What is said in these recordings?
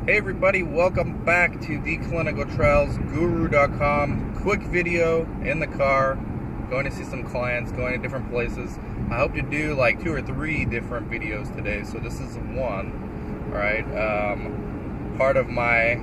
Hey everybody, welcome back to theclinicaltrialsguru.com. Quick video in the car, going to see some clients, going to different places. I hope to do like 2 or 3 different videos today, so this is one. Alright, part of my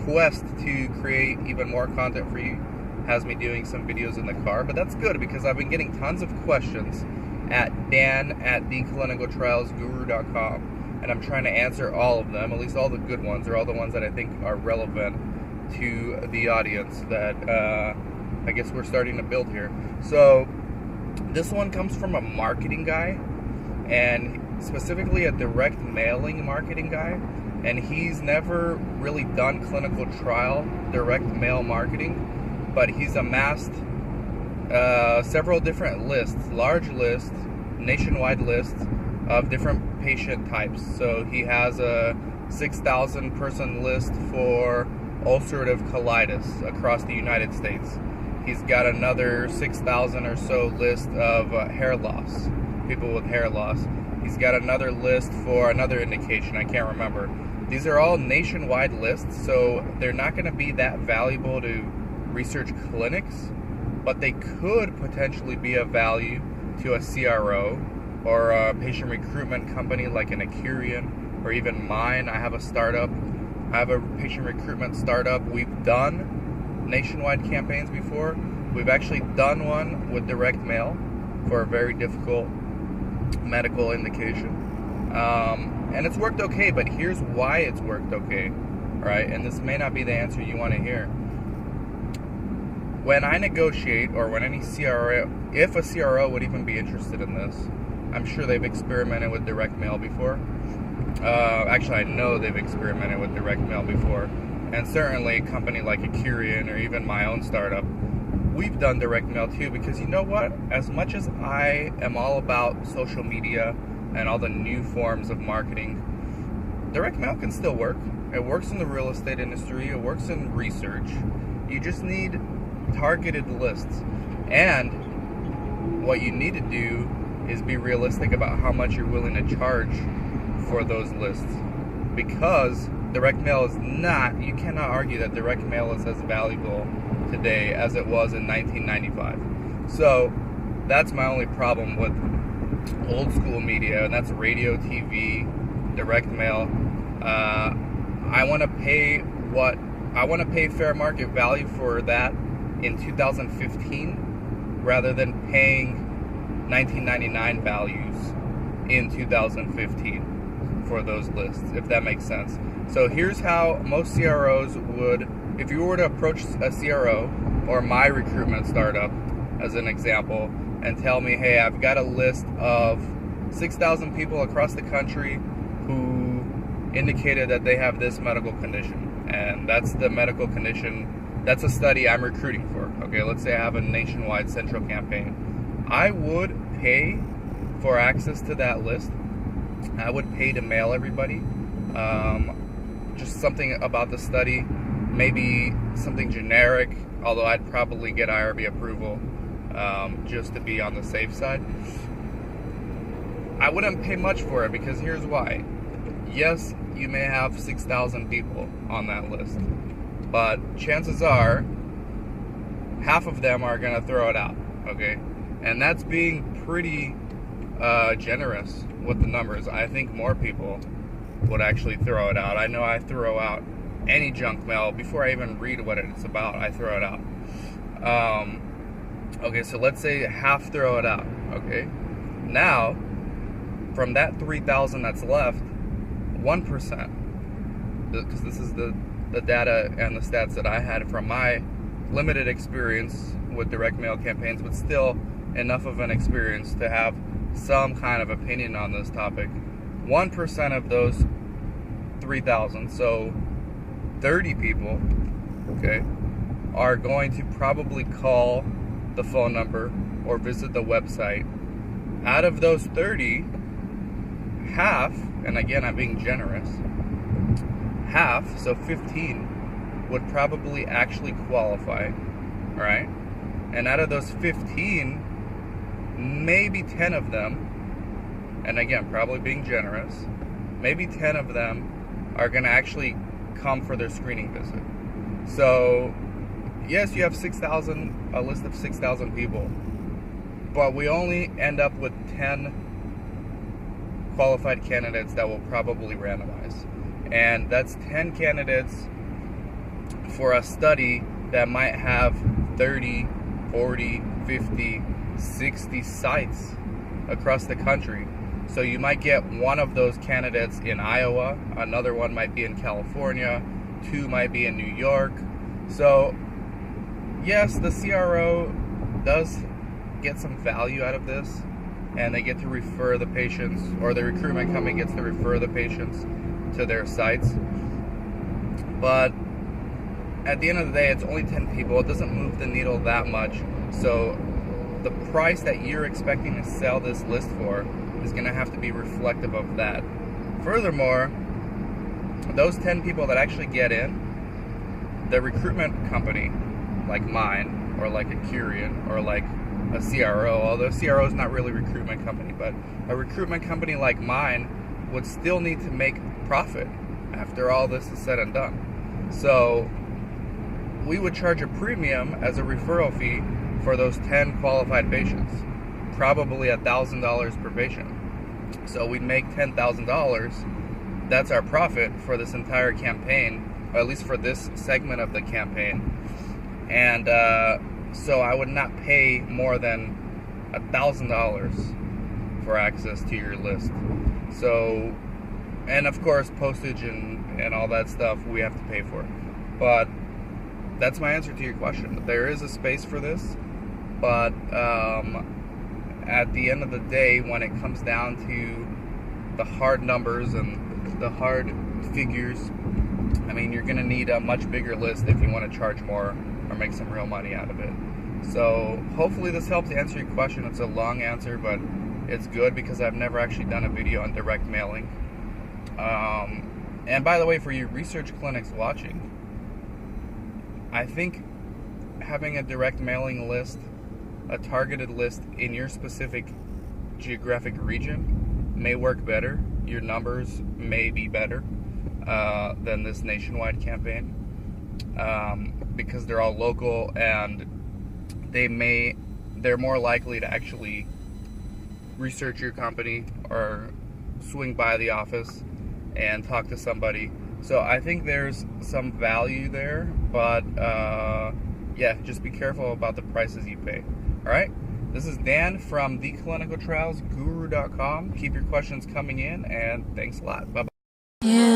quest to create even more content for you has me doing some videos in the car, but that's good because I've been getting tons of questions at dan@theclinicaltrialsguru.com. And I'm trying to answer all of them, at least all the good ones, or all the ones that I think are relevant to the audience that I guess we're starting to build here. So this one comes from a marketing guy, and specifically a direct mailing marketing guy, and he's never really done clinical trial direct mail marketing, but he's amassed several different lists, large lists, nationwide lists of different patient types. So he has a 6,000 person list for ulcerative colitis across the United States. He's got another 6,000 or so list of hair loss, people with hair loss. He's got another list for another indication, I can't remember. These are all nationwide lists, so they're not going to be that valuable to research clinics, but they could potentially be of value to a CRO or a patient recruitment company like an Accurian, or even mine. I have a startup. I have a patient recruitment startup. We've done nationwide campaigns before. We've actually done one with direct mail for a very difficult medical indication. And it's worked okay, but here's why it's worked okay. Right? And this may not be the answer you want to hear. When I negotiate, or when any CRO, if a CRO would even be interested in this, I'm sure they've experimented with direct mail before. Actually, I know they've experimented with direct mail before. And certainly a company like Accurian, or even my own startup, we've done direct mail too, because you know what? As much as I am all about social media and all the new forms of marketing, direct mail can still work. It works in the real estate industry. It works in research. You just need targeted lists. And what you need to do is be realistic about how much you're willing to charge for those lists, because direct mail is not, you cannot argue that direct mail is as valuable today as it was in 1995. So that's my only problem with old school media, and that's radio, TV, direct mail. I want to pay fair market value for that in 2015 rather than paying 1999 values in 2015 for those lists, if that makes sense. So here's how most CROs would, if you were to approach a CRO or my recruitment startup as an example, and tell me, hey, I've got a list of 6,000 people across the country who indicated that they have this medical condition, and that's the medical condition, that's a study I'm recruiting for. Okay, let's say I have a nationwide central campaign. I would pay for access to that list. I would pay to mail everybody. Just something about the study, maybe something generic, although I'd probably get IRB approval just to be on the safe side. I wouldn't pay much for it, because here's why. Yes, you may have 6,000 people on that list, but chances are half of them are going to throw it out, okay? And that's being pretty generous with the numbers. I think more people would actually throw it out. I know I throw out any junk mail before I even read what it's about. I throw it out. Okay, so let's say half throw it out. Okay, now from that 3,000 that's left, 1%, because this is the data and the stats that I had from my limited experience with direct mail campaigns, but still enough of an experience to have some kind of opinion on this topic. 1% of those 3,000, so 30 people, okay, are going to probably call the phone number or visit the website. Out of those 30, half, and again I'm being generous, half, so 15, would probably actually qualify, right? And out of those 15, maybe 10 of them, and again, probably being generous, maybe 10 of them are going to actually come for their screening visit. So yes, you have 6,000, a list of 6,000 people, but we only end up with 10 qualified candidates that will probably randomize. And that's 10 candidates for a study that might have 30, 40, 50, 60 sites across the country. So you might get one of those candidates in Iowa, another one might be in California, 2 might be in New York. So yes, the CRO does get some value out of this, and they get to refer the patients, or the recruitment company gets to refer the patients to their sites. But at the end of the day, it's only 10 people. It doesn't move the needle that much. So the price that you're expecting to sell this list for is going to have to be reflective of that. Furthermore, those 10 people that actually get in, the recruitment company, like mine, or like a Curian, or like a CRO, although CRO is not really a recruitment company, but a recruitment company like mine would still need to make profit after all this is said and done. So we would charge a premium as a referral fee for those 10 qualified patients, probably $1,000 per patient. So we'd make $10,000. That's our profit for this entire campaign, or at least for this segment of the campaign. And so I would not pay more than $1,000 for access to your list. So, and of course postage and all that stuff we have to pay for. But that's my answer to your question. There is a space for this, but at the end of the day, when it comes down to the hard numbers and the hard figures, I mean, you're going to need a much bigger list if you want to charge more or make some real money out of it. So hopefully this helps answer your question. It's a long answer, but it's good because I've never actually done a video on direct mailing. And by the way, for you research clinics watching, I think having a direct mailing list, a targeted list in your specific geographic region may work better. Your numbers may be better than this nationwide campaign, because they're all local, and they're more likely to actually research your company or swing by the office and talk to somebody. So I think there's some value there, but yeah, just be careful about the prices you pay. Alright, this is Dan from theclinicaltrialsguru.com. Keep your questions coming in, and thanks a lot. Bye-bye. Yeah.